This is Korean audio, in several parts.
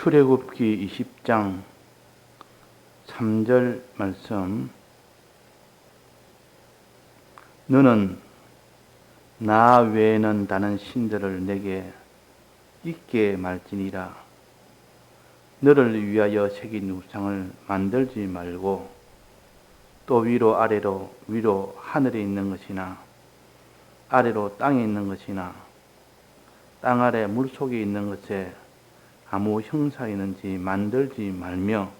출애굽기 20장 3절 말씀. 너는 나 외에는 다른 신들을 내게 있게 말지니라. 너를 위하여 새긴 우상을 만들지 말고 또 위로 아래로 위로 하늘에 있는 것이나 아래로 땅에 있는 것이나 땅 아래 물속에 있는 것에 아무 형사 있는지 만들지 말며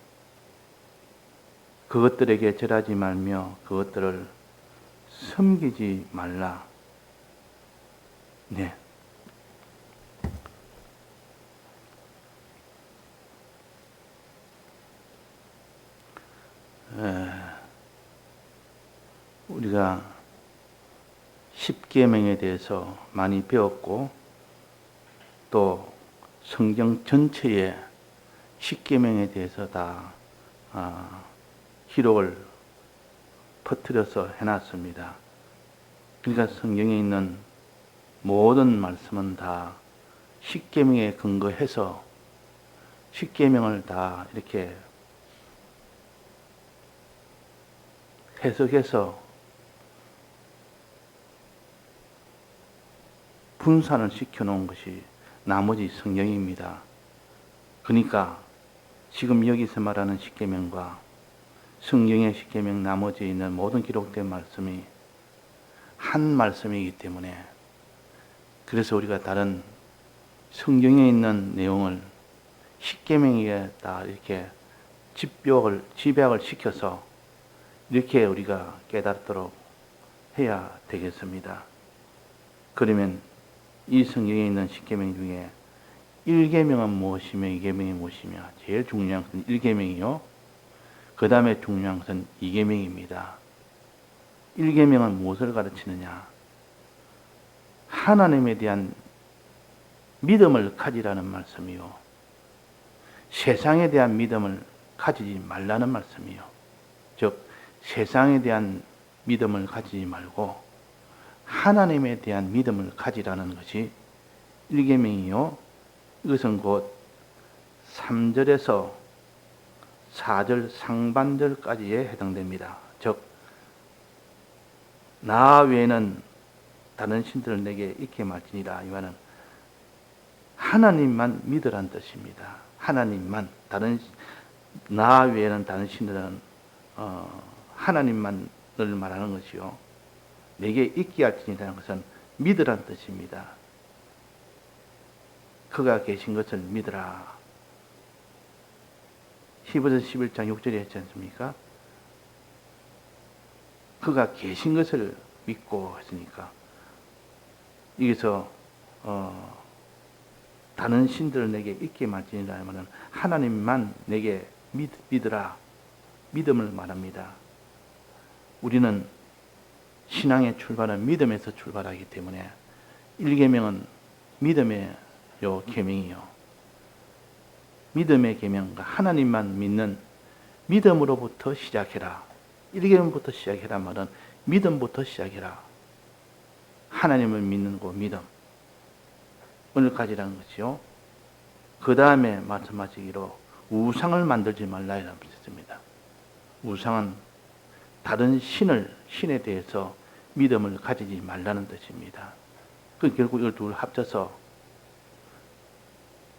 그것들에게 절하지 말며 그것들을 섬기지 말라. 네. 우리가 십계명에 대해서 많이 배웠고 또 성경 전체에 십계명에 대해서 다 기록을 퍼뜨려서 해놨습니다. 그러니까 성경에 있는 모든 말씀은 다 십계명에 근거해서 십계명을 다 이렇게 해석해서 분산을 시켜놓은 것이 나머지 성경입니다. 그러니까 지금 여기서 말하는 십계명과 성경의 십계명 나머지에 있는 모든 기록된 말씀이 한 말씀이기 때문에 그래서 우리가 다른 성경에 있는 내용을 십계명에 다 이렇게 집약을 시켜서 이렇게 우리가 깨닫도록 해야 되겠습니다. 그러면 이 성경에 있는 십계명 중에 1계명은 무엇이며 2계명이 무엇이며 제일 중요한 것은 1계명이요. 그 다음에 중요한 것은 2계명입니다. 1계명은 무엇을 가르치느냐? 하나님에 대한 믿음을 가지라는 말씀이요. 세상에 대한 믿음을 가지지 말라는 말씀이요. 즉 세상에 대한 믿음을 가지지 말고 하나님에 대한 믿음을 가지라는 것이 1계명이요. 이것은 곧 3절에서 4절 상반절까지에 해당됩니다. 즉 나 외에는 다른 신들을 내게 있게 말지니라. 이 말은 하나님만 믿으란 뜻입니다. 하나님만, 나 외에는 다른 신들은 하나님만을 말하는 것이요. 내게 있게 할지니라는 것은 믿으란 뜻입니다. 그가 계신 것을 믿으라. 히브리서 11장 6절에 했지 않습니까? 그가 계신 것을 믿고 했으니까 여기서 다른 신들을 내게 있게 말지니라 하면 하나님만 내게 믿으라. 믿음을 말합니다. 우리는 신앙의 출발은 믿음에서 출발하기 때문에 1계명은 믿음의 계명이요. 믿음의 계명과 하나님만 믿는 믿음으로부터 시작해라. 1계명부터 시작해라 말은 믿음부터 시작해라. 하나님을 믿는 거 믿음. 오늘 가지라는 것이요. 그 다음에 마찬가지로 우상을 만들지 말라 이라고 했습니다. 우상은 다른 신에 대해서 믿음을 가지지 말라는 뜻입니다. 그 결국 이걸 둘 합쳐서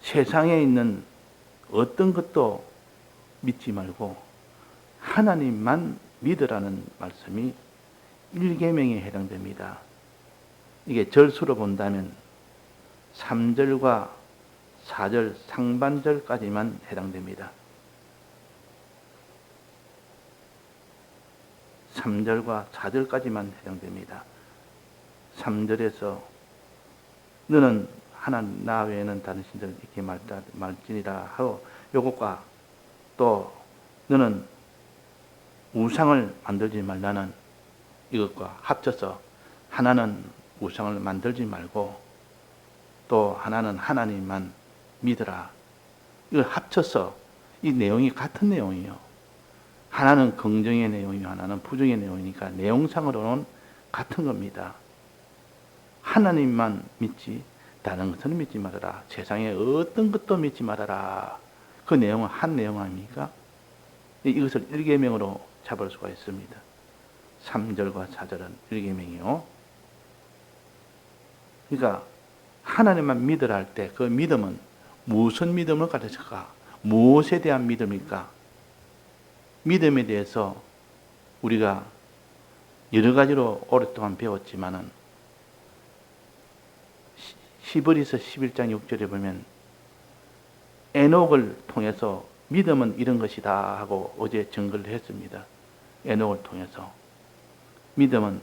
세상에 있는 어떤 것도 믿지 말고 하나님만 믿으라는 말씀이 1계명에 해당됩니다. 이게 절수로 본다면 3절과 4절 상반절까지만 해당됩니다. 3절과 4절까지만 해당됩니다. 3절에서 너는 나 외에는 다른 신들을 있게 말지니라 하고 요것과 또 너는 우상을 만들지 말라는 이것과 합쳐서 하나는 우상을 만들지 말고 또 하나는 하나님만 믿으라. 이걸 합쳐서 이 내용이 같은 내용이에요. 하나는 긍정의 내용이요 하나는 부정의 내용이니까 내용상으로는 같은 겁니다. 하나님만 믿지 다른 것은 믿지 말아라. 세상에 어떤 것도 믿지 말아라. 그 내용은 한 내용 아닙니까? 이것을 1계명으로 잡을 수가 있습니다. 3절과 4절은 1계명이요. 그러니까 하나님만 믿으라 할 때 그 믿음은 무슨 믿음을 가르칠까? 무엇에 대한 믿음일까? 믿음에 대해서 우리가 여러 가지로 오랫동안 배웠지만은 히브리서 11장 6절에 보면 에녹을 통해서 믿음은 이런 것이다 하고 어제 증거를 했습니다. 에녹을 통해서 믿음은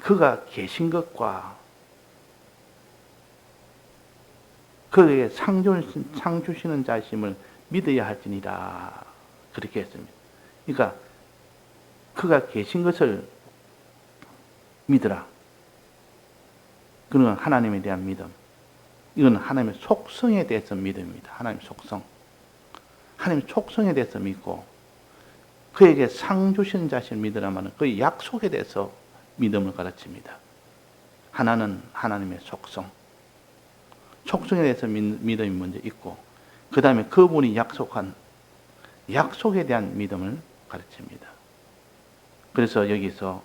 그가 계신 것과 그에게 상 주시는 자심을 믿어야 할지니라 그렇게 했습니다. 그러니까 그가 계신 것을 믿으라. 그건 하나님에 대한 믿음. 이건 하나님의 속성에 대해서 믿음입니다. 하나님의 속성. 하나님의 속성에 대해서 믿고 그에게 상 주시는 자신을 믿으라면 그 약속에 대해서 믿음을 가르칩니다. 하나는 하나님의 속성. 속성에 대해서 믿음이 먼저 있고 그 다음에 그분이 약속한 약속에 대한 믿음을 가르칩니다. 그래서 여기서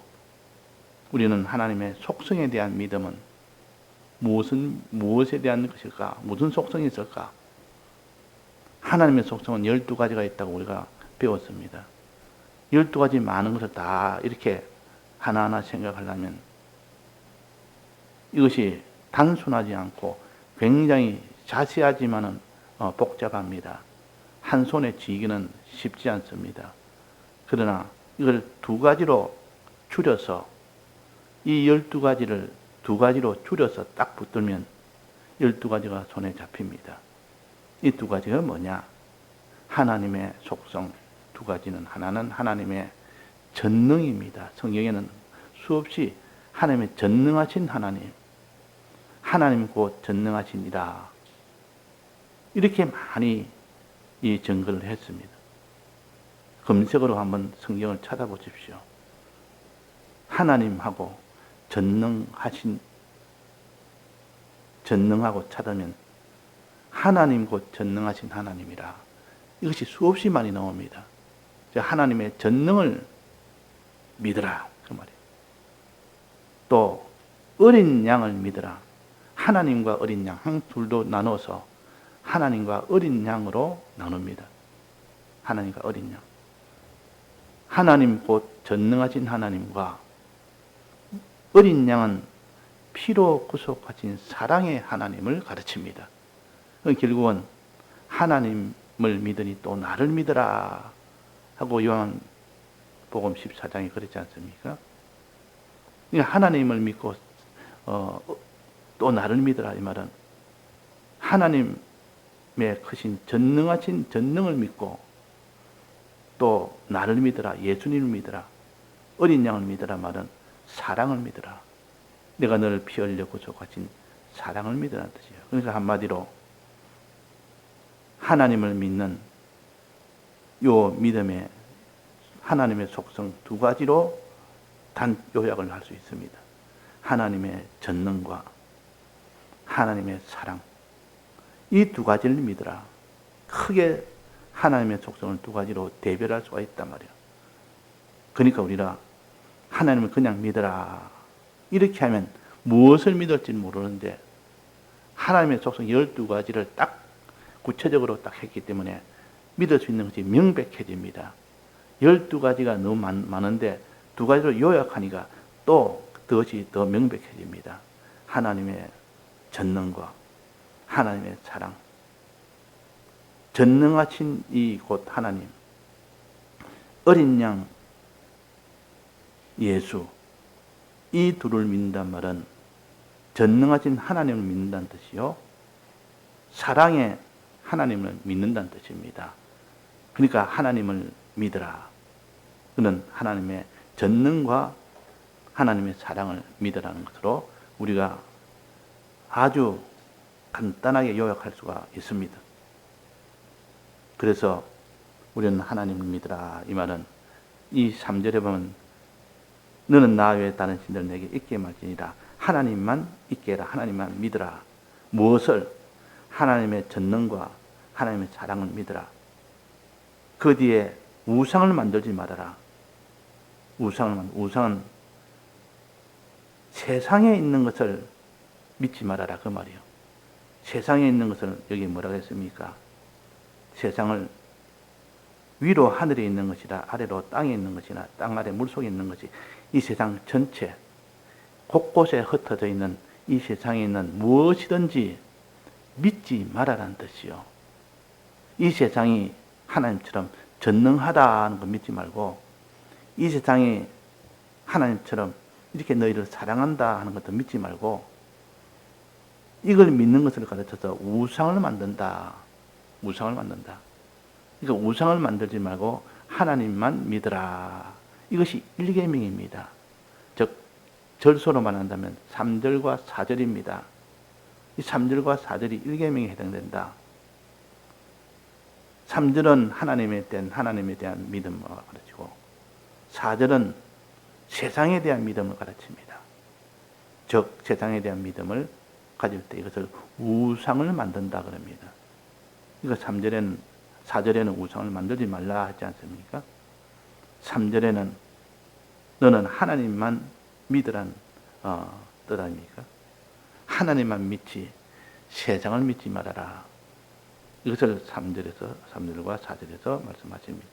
우리는 하나님의 속성에 대한 믿음은 무엇에 대한 것일까? 무슨 속성이 있을까? 하나님의 속성은 12가지가 있다고 우리가 배웠습니다. 12가지 많은 것을 다 이렇게 하나하나 생각하려면 이것이 단순하지 않고 굉장히 자세하지만은 복잡합니다. 한 손에 쥐기는 쉽지 않습니다. 그러나 이걸 2가지로 줄여서 이 12가지를 2가지로 줄여서 딱 붙들면 12가지가 손에 잡힙니다. 이 2가지가 뭐냐? 하나님의 속성 2가지는 하나는 하나님의 전능입니다. 성경에는 수없이 하나님의 전능하신 하나님 곧 전능하시니라 이렇게 많이 이 증거를 했습니다. 검색으로 한번 성경을 찾아보십시오. 하나님하고 전능하고 찾으면 하나님 곧 전능하신 하나님이라 이것이 수없이 많이 나옵니다. 하나님의 전능을 믿으라 그 말이에요. 또 어린 양을 믿으라. 하나님과 어린 양 둘도 나눠서 하나님과 어린 양으로 나눕니다. 하나님과 어린 양. 하나님 곧 전능하신 하나님과 어린 양은 피로 구속하신 사랑의 하나님을 가르칩니다. 결국은 하나님을 믿으니 또 나를 믿으라 하고 요한복음 14장에 그랬지 않습니까? 그러니까 하나님을 믿고 또 나를 믿으라 이 말은 하나님의 크신 전능하신 전능을 믿고 또 나를 믿으라 예수님을 믿으라 어린 양을 믿으라 말은 사랑을 믿으라. 내가 너를 피 흘려 구속하신 사랑을 믿으라는 뜻이에요. 그러니까 한마디로 하나님을 믿는 요 믿음의 하나님의 속성 2가지로 단 요약을 할 수 있습니다. 하나님의 전능과 하나님의 사랑 이 2가지를 믿으라. 크게 하나님의 속성을 2가지로 대별할 수가 있단 말이에요. 그러니까 우리가 하나님을 그냥 믿으라 이렇게 하면 무엇을 믿을지 모르는데 하나님의 속성 12가지를 딱 구체적으로 딱 했기 때문에 믿을 수 있는 것이 명백해집니다. 12가지가 너무 많은데 2가지로 요약하니까 또 그것이 더 명백해집니다. 하나님의 전능과 하나님의 사랑 전능하신 이 곧 하나님 어린 양 예수 이 둘을 믿는단 말은 전능하신 하나님을 믿는다는 뜻이요 사랑의 하나님을 믿는다는 뜻입니다. 그러니까 하나님을 믿으라. 그는 하나님의 전능과 하나님의 사랑을 믿으라는 것으로 우리가 아주 간단하게 요약할 수가 있습니다. 그래서 우리는 하나님을 믿으라 이 말은 이 3절에 보면 너는 나 외에 다른 신들 내게 있게 말지니라. 하나님만 있게 해라. 하나님만 믿으라. 무엇을? 하나님의 전능과 하나님의 사랑을 믿으라. 그 뒤에 우상을 만들지 말아라. 우상은 세상에 있는 것을 믿지 말아라 그 말이요. 세상에 있는 것을 여기 뭐라고 했습니까? 세상을 위로 하늘에 있는 것이라 아래로 땅에 있는 것이나 땅 아래 물속에 있는 것이 이 세상 전체 곳곳에 흩어져 있는 이 세상에 있는 무엇이든지 믿지 말아라는 뜻이요. 이 세상이 하나님처럼 전능하다는 거 믿지 말고 이 세상이 하나님처럼 이렇게 너희를 사랑한다 하는 것도 믿지 말고 이걸 믿는 것을 가르쳐서 우상을 만든다. 우상을 만든다. 그러니까 우상을 만들지 말고 하나님만 믿으라. 이것이 1계명입니다. 즉 절소로 말한다면 3절과 4절입니다. 이 3절과 4절이 1계명에 해당된다. 3절은 하나님에 대한 믿음을 가르치고 4절은 세상에 대한 믿음을 가르칩니다. 즉 세상에 대한 믿음을 가질 때 이것을 우상을 만든다 그럽니다. 이거 4절에는 우상을 만들지 말라 하지 않습니까? 3절에는 너는 하나님만 믿으란 뜻 아닙니까? 하나님만 믿지 세상을 믿지 말아라. 이것을 3절과 4절에서 말씀하십니다.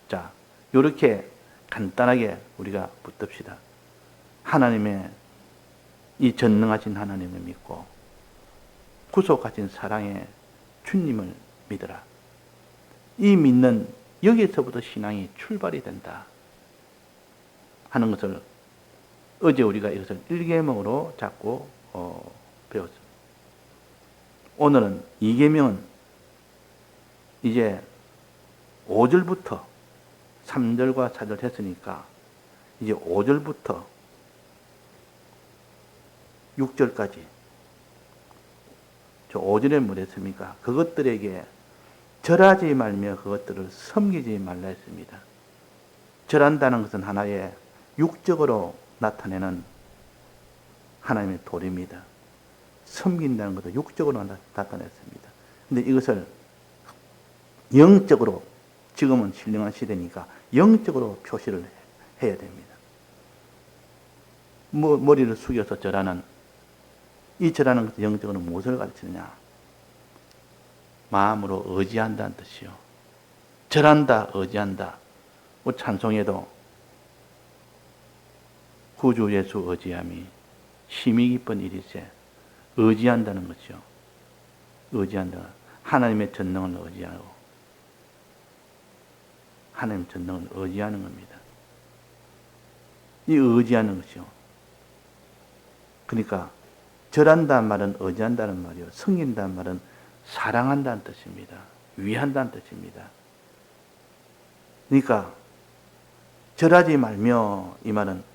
자, 이렇게 간단하게 우리가 붙듭시다. 하나님의 이 전능하신 하나님을 믿고 구속하신 사랑의 주님을 믿으라. 이 믿는 여기에서부터 신앙이 출발이 된다 하는 것을 어제 우리가 이것을 1계명으로 잡고 배웠습니다. 오늘은 2계명은 이제 5절부터 3절과 4절 했으니까 이제 5절부터 6절까지 저 5절에 뭐랬습니까? 그것들에게 절하지 말며 그것들을 섬기지 말라 했습니다. 절한다는 것은 하나의 육적으로 나타내는 하나님의 도리입니다. 섬긴다는 것도 육적으로 나타냈습니다. 근데 이것을 영적으로, 지금은 신령한 시대니까 영적으로 표시를 해야 됩니다. 머리를 숙여서 절하는, 이 절하는 것도 영적으로 무엇을 가르치느냐? 마음으로 의지한다는 뜻이요. 절한다, 의지한다. 찬송에도 구주 예수 의지함이 힘이 깊은 일이세. 의지한다는 것이요. 의지한다. 하나님의 전능을 의지하고 하나님의 전능을 의지하는 겁니다. 이 의지하는 것이요. 그러니까 절한다는 말은 의지한다는 말이요. 섬긴다는 말은 사랑한다는 뜻입니다. 위한다는 뜻입니다. 그러니까 절하지 말며 이 말은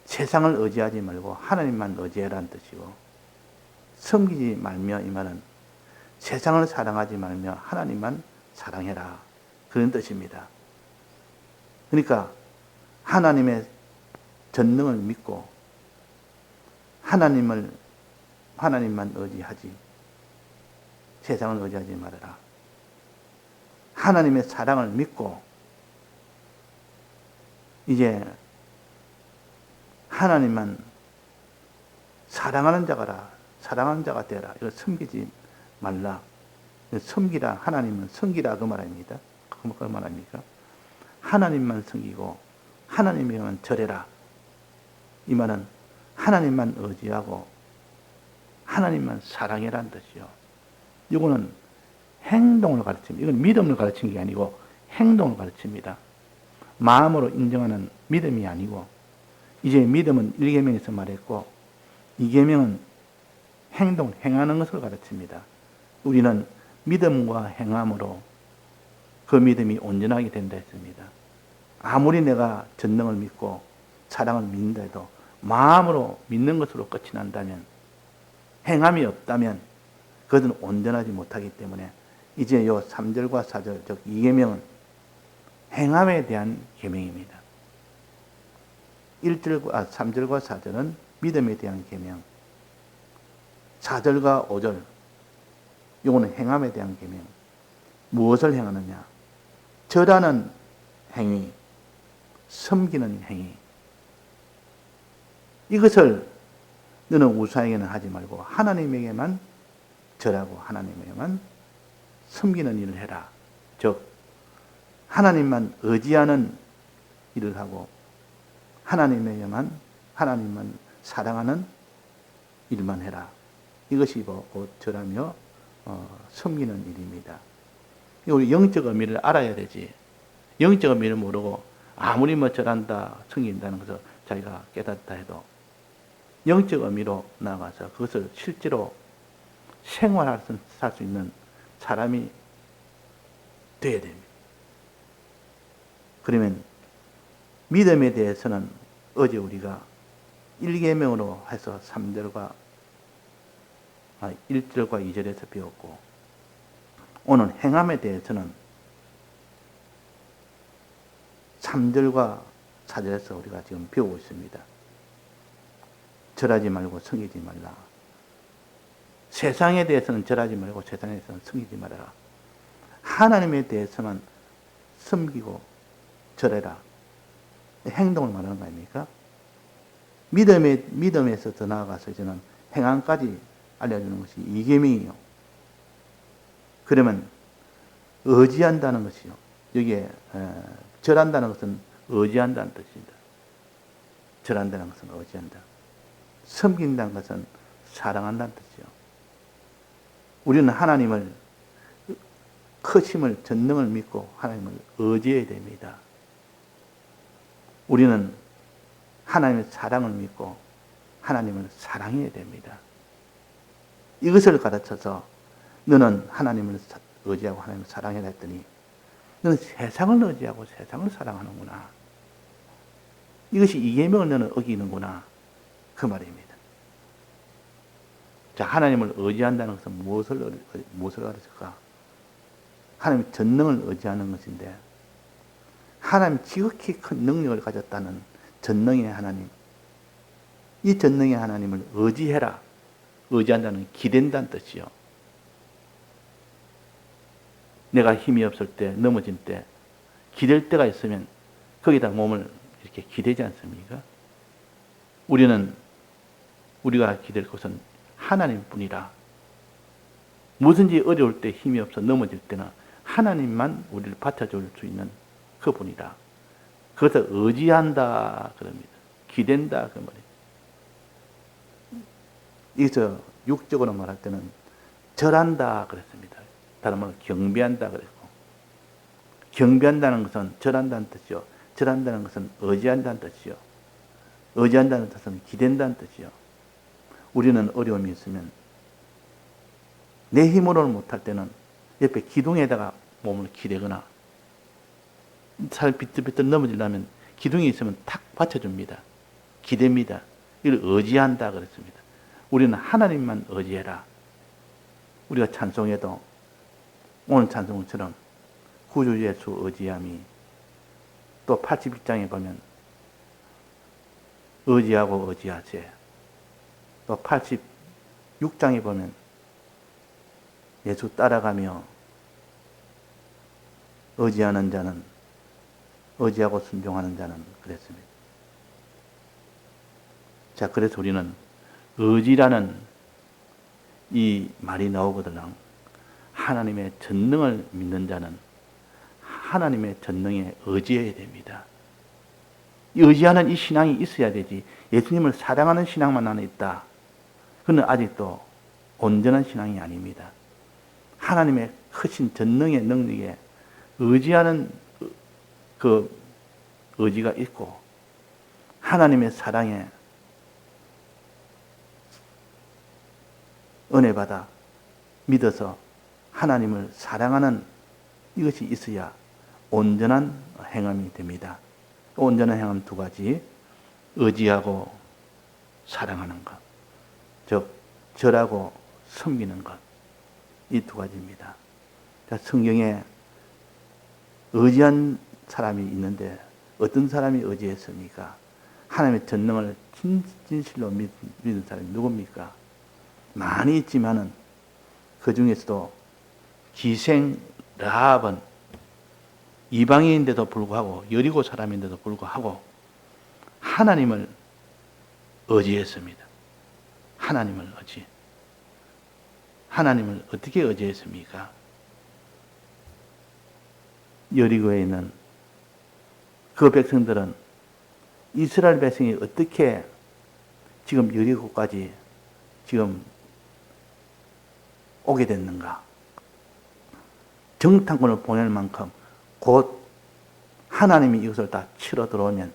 세상을 의지하지 말고 하나님만 의지해라는 뜻이고, 섬기지 말며 이 말은 세상을 사랑하지 말며 하나님만 사랑해라, 그런 뜻입니다. 그러니까 하나님의 전능을 믿고 하나님만 의지하지 세상을 의지하지 말아라. 하나님의 사랑을 믿고 이제 하나님만 사랑하는 자가 되라. 이거 섬기지 말라. 섬기라. 하나님은 섬기라 그 말입니다. 그 말 아닙니까? 하나님만 섬기고 하나님에만 절해라. 이 말은 하나님만 의지하고 하나님만 사랑해라는 뜻이요. 이거는 행동을 가르칩니다. 이건 믿음을 가르치는 게 아니고 행동을 가르칩니다. 마음으로 인정하는 믿음이 아니고, 이제 믿음은 1계명에서 말했고 2계명은 행동, 행하는 것을 가르칩니다. 우리는 믿음과 행함으로 그 믿음이 온전하게 된다 했습니다. 아무리 내가 전능을 믿고 사랑을 믿는다 해도 마음으로 믿는 것으로 끝이 난다면, 행함이 없다면 그것은 온전하지 못하기 때문에 이제 요 3절과 4절, 즉 2계명은 행함에 대한 계명입니다. 3절과 4절은 믿음에 대한 계명, 4절과 5절, 이거는 행함에 대한 계명, 무엇을 행하느냐? 절하는 행위, 섬기는 행위. 이것을 너는 우상에게는 하지 말고 하나님에게만 절하고 하나님에게만 섬기는 일을 해라. 즉 하나님만 의지하는 일을 하고 하나님만 사랑하는 일만 해라. 이것이 곧 절하며 섬기는 일입니다. 우리 영적 의미를 알아야 되지. 영적 의미를 모르고 아무리 절한다, 섬긴다는 것을 자기가 깨닫다 해도 영적 의미로 나아가서 그것을 실제로 생활할 수 있는 사람이 되어야 됩니다. 그러면 믿음에 대해서는 어제 우리가 1계명으로 해서 1절과 2절에서 배웠고, 오늘 행함에 대해서는 3절과 4절에서 우리가 지금 배우고 있습니다. 절하지 말고 섬기지 말라. 세상에 대해서는 절하지 말고 세상에서는 섬기지 말아라. 하나님에 대해서만 섬기고 절해라. 행동을 말하는 거 아닙니까? 믿음에서 더 나아가서 이제는 행함까지 알려주는 것이 2계명이요. 그러면 의지한다는 것이요. 여기에 절한다는 것은 의지한다는 뜻입니다. 절한다는 것은 의지한다. 섬긴다는 것은 사랑한다는 뜻이요. 우리는 하나님을 크심을 전능을 믿고 하나님을 의지해야 됩니다. 우리는 하나님의 사랑을 믿고 하나님을 사랑해야 됩니다. 이것을 가르쳐서 너는 하나님을 의지하고 하나님을 사랑해라 했더니 너는 세상을 의지하고 세상을 사랑하는구나. 이것이 2계명을 너는 어기는구나. 그 말입니다. 자, 하나님을 의지한다는 것은 무엇을 가르칠까? 하나님의 전능을 의지하는 것인데, 하나님 지극히 큰 능력을 가졌다는 전능의 하나님, 이 전능의 하나님을 의지해라. 의지한다는 기댄다는 뜻이요. 내가 힘이 없을 때, 넘어질 때, 기댈 때가 있으면 거기다 몸을 이렇게 기대지 않습니까? 우리가 기댈 것은 하나님뿐이라. 무엇인지 어려울 때 힘이 없어 넘어질 때는 하나님만 우리를 받쳐줄 수 있는 그분이라. 그것을 의지한다 그럽니다. 기댄다 그 말이에요. 여기서 육적으로 말할 때는 절한다 그랬습니다. 다른 말로 경배한다 그랬고, 경배한다는 것은 절한다는 뜻이요. 절한다는 것은 의지한다는 뜻이요. 의지한다는 뜻은 기댄다는 뜻이요. 우리는 어려움이 있으면 내 힘으로는 못할 때는 옆에 기둥에다가 몸을 기대거나 살 비틀비틀 넘어지려면 기둥이 있으면 탁 받쳐줍니다. 기댑니다. 이걸 의지한다 그랬습니다. 우리는 하나님만 의지해라. 우리가 찬송해도 오늘 찬송처럼 구주 예수 의지함이, 또 81장에 보면 의지하고 의지하세, 또 86장에 보면 예수 따라가며 의지하는 자는, 의지하고 순종하는 자는 그랬습니다. 자, 그래서 우리는 의지라는 이 말이 나오거든. 하나님의 전능을 믿는 자는 하나님의 전능에 의지해야 됩니다. 의지하는 이 신앙이 있어야 되지. 예수님을 사랑하는 신앙만 안에 있다. 그는 아직도 온전한 신앙이 아닙니다. 하나님의 크신 전능의 능력에 의지하는 그 의지가 있고, 하나님의 사랑에 은혜 받아 믿어서 하나님을 사랑하는 이것이 있어야 온전한 행함이 됩니다. 온전한 행함 2가지, 의지하고 사랑하는 것, 즉 절하고 섬기는 것, 이 2가지입니다. 자, 성경에 의지한 사람이 있는데 어떤 사람이 의지했습니까? 하나님의 전능을 진실로 믿는 사람이 누굽니까? 많이 있지만은 그 중에서도 기생을 라합은 이방인인데도 불구하고 여리고 사람인데도 불구하고 하나님을 의지했습니다. 하나님을 의지. 하나님을 어떻게 의지했습니까? 여리고에 있는 그 백성들은 이스라엘 백성이 어떻게 지금 여리고까지 지금 오게 됐는가? 정탐꾼을 보낼 만큼 곧 하나님이 이것을 다 치러 들어오면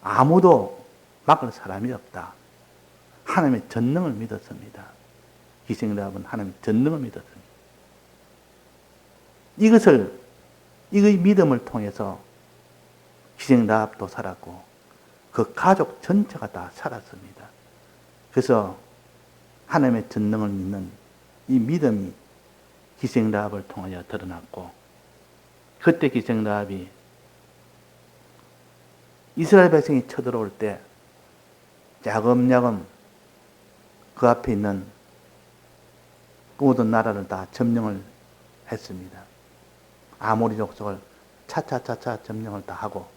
아무도 막을 사람이 없다. 하나님의 전능을 믿었습니다. 기생라합은 하나님의 전능을 믿었습니다. 이의 믿음을 통해서 기생라합도 살았고 그 가족 전체가 다 살았습니다. 그래서 하나님의 전능을 믿는 이 믿음이 기생라합을 통하여 드러났고, 그때 기생라합이 이스라엘 백성이 쳐들어올 때 야금야금 그 앞에 있는 모든 나라를 다 점령을 했습니다. 아모리 족속을 차차차차 점령을 다 하고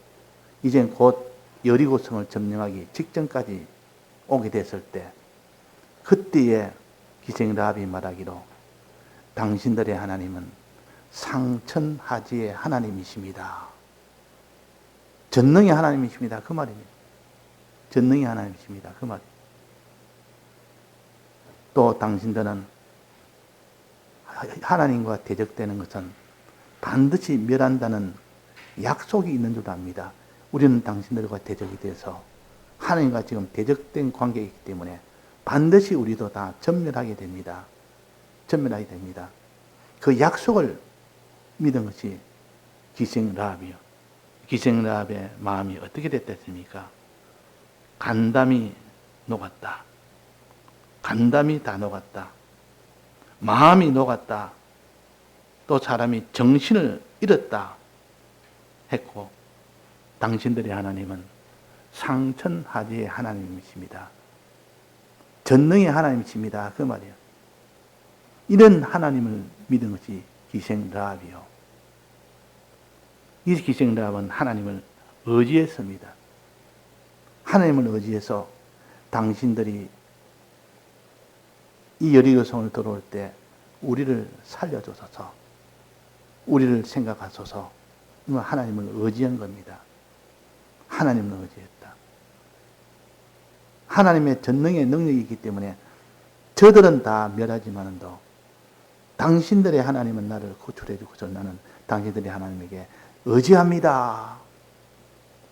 이젠 곧 여리고성을 점령하기 직전까지 오게 됐을 때, 그때에 기생라합이 말하기로 당신들의 하나님은 상천하지의 하나님이십니다. 전능의 하나님이십니다. 그 말입니다. 전능의 하나님이십니다. 그 말입니다. 또 당신들은 하나님과 대적되는 것은 반드시 멸한다는 약속이 있는 줄 압니다. 우리는 당신들과 대적이 돼서 하나님과 지금 대적된 관계이기 때문에 반드시 우리도 다 전멸하게 됩니다. 전멸하게 됩니다. 그 약속을 믿은 것이 기생라합이요. 기생라합의 마음이 어떻게 됐겠습니까? 간담이 녹았다. 간담이 다 녹았다. 마음이 녹았다. 또 사람이 정신을 잃었다 했고, 당신들의 하나님은 상천하지의 하나님이십니다. 전능의 하나님이십니다. 그 말이에요. 이런 하나님을 믿은 것이 기생라합이요. 이 기생라합은 하나님을 의지했습니다. 하나님을 의지해서 당신들이 이 여리고성을 들어올 때 우리를 살려주소서, 우리를 생각하소서, 하나님을 의지한 겁니다. 하나님을 의지했다. 하나님의 전능의 능력이 있기 때문에 저들은 다 멸하지만도 당신들의 하나님은 나를 구출해 주고서 나는 당신들의 하나님에게 의지합니다.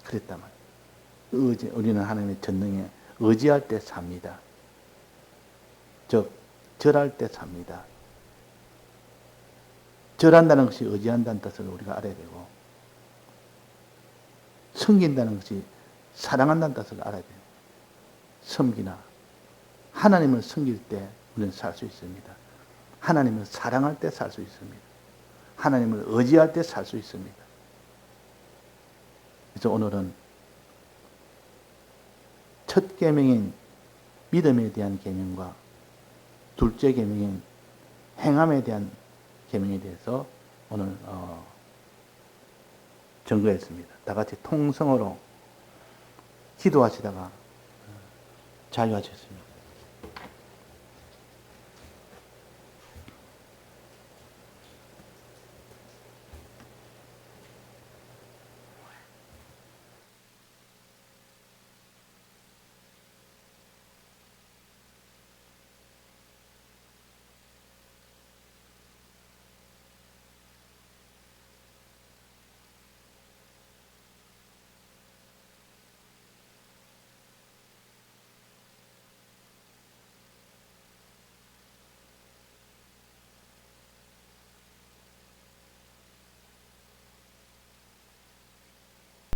그랬단 말이에요. 우리는 하나님의 전능에 의지할 때 삽니다. 즉 절할 때 삽니다. 절한다는 것이 의지한다는 뜻을 우리가 알아야 되고, 섬긴다는 것이 사랑한다는 뜻을 알아야 돼요. 섬기나 하나님을 섬길 때 우리는 살 수 있습니다. 하나님을 사랑할 때 살 수 있습니다. 하나님을 의지할 때 살 수 있습니다. 그래서 오늘은 첫 계명인 믿음에 대한 계명과 둘째 계명인 행함에 대한 계명에 대해서 오늘 전거했습니다. 다 같이 통성으로 기도하시다가 자유하셨습니다.